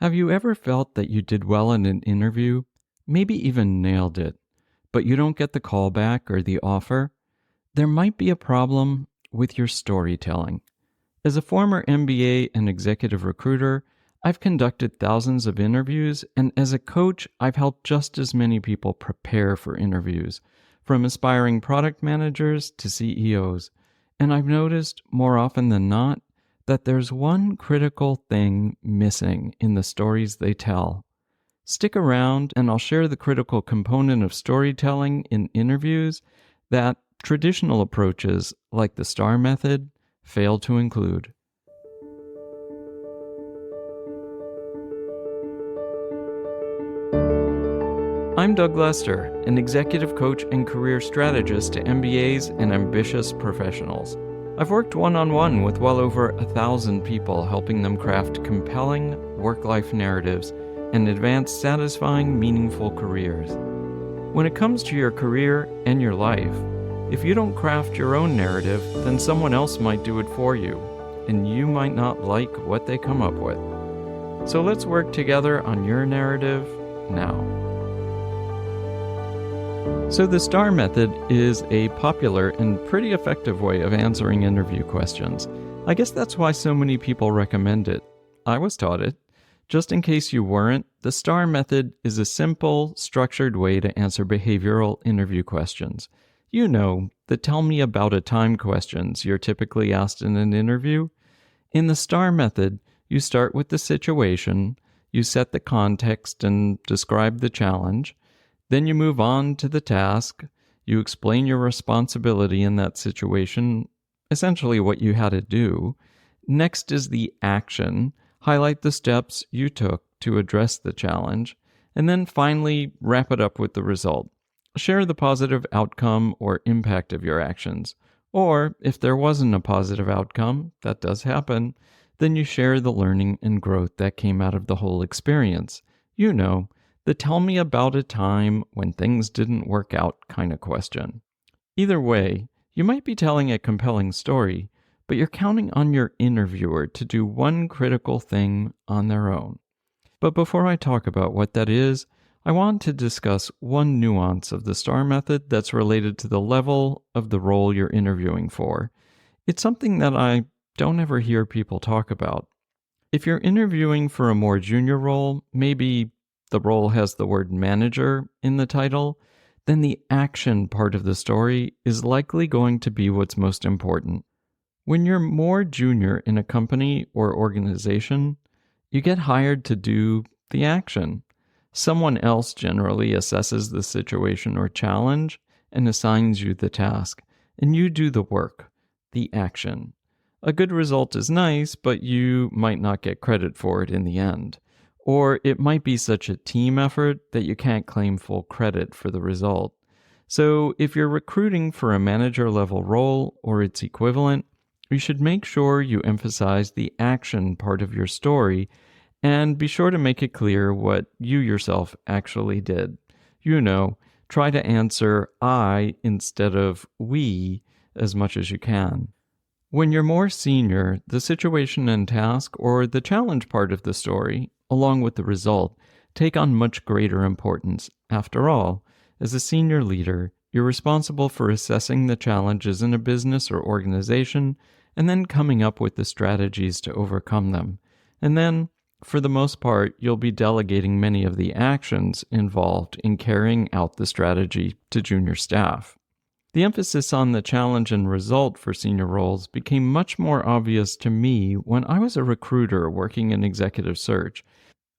Have you ever felt that you did well in an interview, maybe even nailed it, but you don't get the call back or the offer? There might be a problem with your storytelling. As a former MBA and executive recruiter, I've conducted thousands of interviews, and as a coach, I've helped just as many people prepare for interviews, from aspiring product managers to CEOs. And I've noticed, more often than not, that there's one critical thing missing in the stories they tell. Stick around, and I'll share the critical component of storytelling in interviews that traditional approaches, like the STAR method, fail to include. I'm Doug Lester, an executive coach and career strategist to MBAs and ambitious professionals. I've worked one-on-one with well over 1,000 people, helping them craft compelling work-life narratives and advance satisfying, meaningful careers. When it comes to your career and your life, if you don't craft your own narrative, then someone else might do it for you, and you might not like what they come up with. So let's work together on your narrative now. So the STAR method is a popular and pretty effective way of answering interview questions. I guess that's why so many people recommend it. I was taught it. Just in case you weren't, the STAR method is a simple, structured way to answer behavioral interview questions. You know, the tell me about a time questions you're typically asked in an interview. In the STAR method, you start with the situation, you set the context and describe the challenge. Then you move on to the task, you explain your responsibility in that situation, essentially what you had to do. Next is the action, highlight the steps you took to address the challenge, and then finally wrap it up with the result. Share the positive outcome or impact of your actions. Or, if there wasn't a positive outcome, that does happen, then you share the learning and growth that came out of the whole experience. You know, the tell me about a time when things didn't work out kind of question. Either way, you might be telling a compelling story, but you're counting on your interviewer to do one critical thing on their own. But before I talk about what that is, I want to discuss one nuance of the STAR method that's related to the level of the role you're interviewing for. It's something that I don't ever hear people talk about. If you're interviewing for a more junior role, maybe the role has the word manager in the title, then the action part of the story is likely going to be what's most important. When you're more junior in a company or organization, you get hired to do the action. Someone else generally assesses the situation or challenge and assigns you the task, and you do the work, the action. A good result is nice, but you might not get credit for it in the end. Or it might be such a team effort that you can't claim full credit for the result. So if you're recruiting for a manager level role or its equivalent, you should make sure you emphasize the action part of your story and be sure to make it clear what you yourself actually did. You know, try to answer I instead of we as much as you can. When you're more senior, the situation and task or the challenge part of the story, along with the result, take on much greater importance. After all, as a senior leader, you're responsible for assessing the challenges in a business or organization and then coming up with the strategies to overcome them. And then, for the most part, you'll be delegating many of the actions involved in carrying out the strategy to junior staff. The emphasis on the challenge and result for senior roles became much more obvious to me when I was a recruiter working in executive search.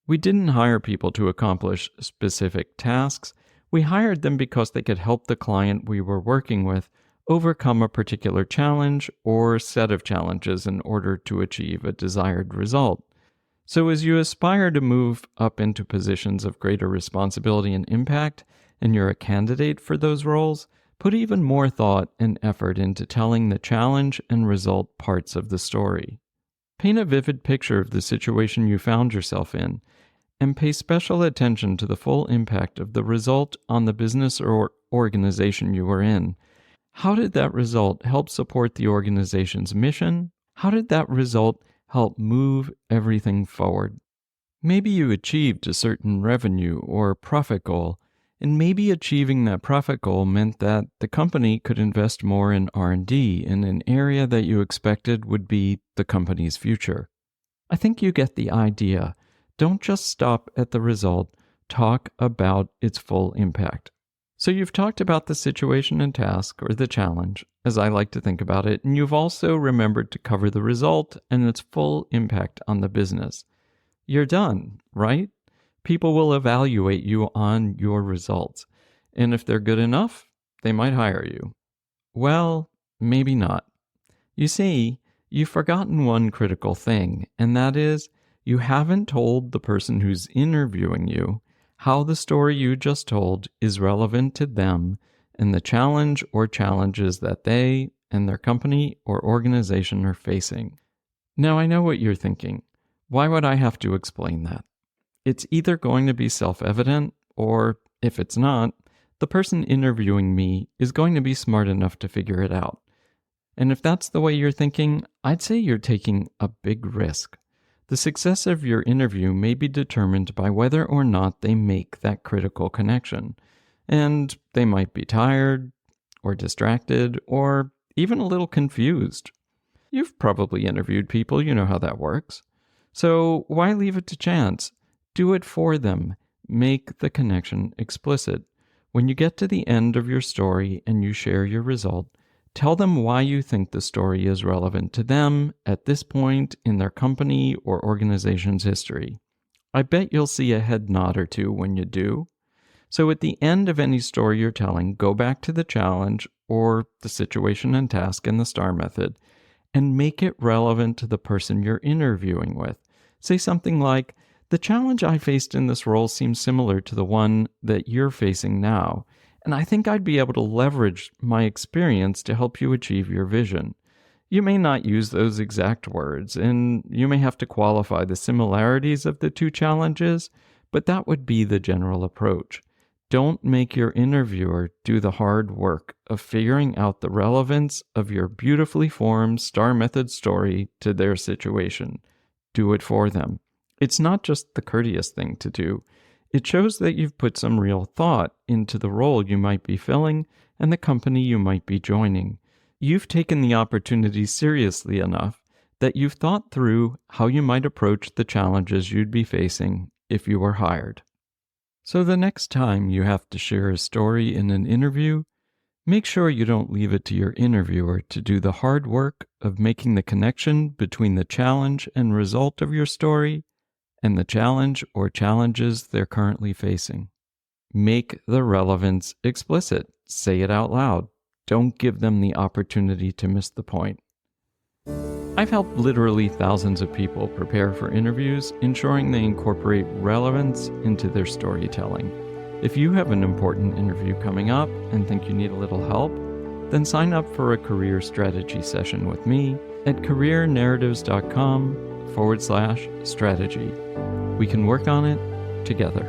We didn't hire people to accomplish specific tasks. We hired them because they could help the client we were working with overcome a particular challenge or set of challenges in order to achieve a desired result. So as you aspire to move up into positions of greater responsibility and impact, and you're a candidate for those roles, put even more thought and effort into telling the challenge and result parts of the story. Paint a vivid picture of the situation you found yourself in, and pay special attention to the full impact of the result on the business or organization you were in. How did that result help support the organization's mission? How did that result help move everything forward? Maybe you achieved a certain revenue or profit goal, and maybe achieving that profit goal meant that the company could invest more in R&D in an area that you expected would be the company's future. I think you get the idea. Don't just stop at the result, talk about its full impact. So you've talked about the situation and task, or the challenge, as I like to think about it, and you've also remembered to cover the result and its full impact on the business. You're done, right? People will evaluate you on your results, and if they're good enough, they might hire you. Well, maybe not. You see, you've forgotten one critical thing, and that is you haven't told the person who's interviewing you how the story you just told is relevant to them and the challenge or challenges that they and their company or organization are facing. Now, I know what you're thinking. Why would I have to explain that? It's either going to be self-evident, or if it's not, the person interviewing me is going to be smart enough to figure it out. And if that's the way you're thinking, I'd say you're taking a big risk. The success of your interview may be determined by whether or not they make that critical connection. And they might be tired, or distracted, or even a little confused. You've probably interviewed people, you know how that works. So why leave it to chance? Do it for them. Make the connection explicit. When you get to the end of your story and you share your result, tell them why you think the story is relevant to them at this point in their company or organization's history. I bet you'll see a head nod or two when you do. So at the end of any story you're telling, go back to the challenge or the situation and task in the STAR method and make it relevant to the person you're interviewing with. Say something like, the challenge I faced in this role seems similar to the one that you're facing now, and I think I'd be able to leverage my experience to help you achieve your vision. You may not use those exact words, and you may have to qualify the similarities of the two challenges, but that would be the general approach. Don't make your interviewer do the hard work of figuring out the relevance of your beautifully formed STAR method story to their situation. Do it for them. It's not just the courteous thing to do. It shows that you've put some real thought into the role you might be filling and the company you might be joining. You've taken the opportunity seriously enough that you've thought through how you might approach the challenges you'd be facing if you were hired. So the next time you have to share a story in an interview, make sure you don't leave it to your interviewer to do the hard work of making the connection between the challenge and result of your story and the challenge or challenges they're currently facing. Make the relevance explicit. Say it out loud. Don't give them the opportunity to miss the point. I've helped literally thousands of people prepare for interviews, ensuring they incorporate relevance into their storytelling. If you have an important interview coming up and think you need a little help, then sign up for a career strategy session with me at careernarratives.com/strategy. We can work on it together.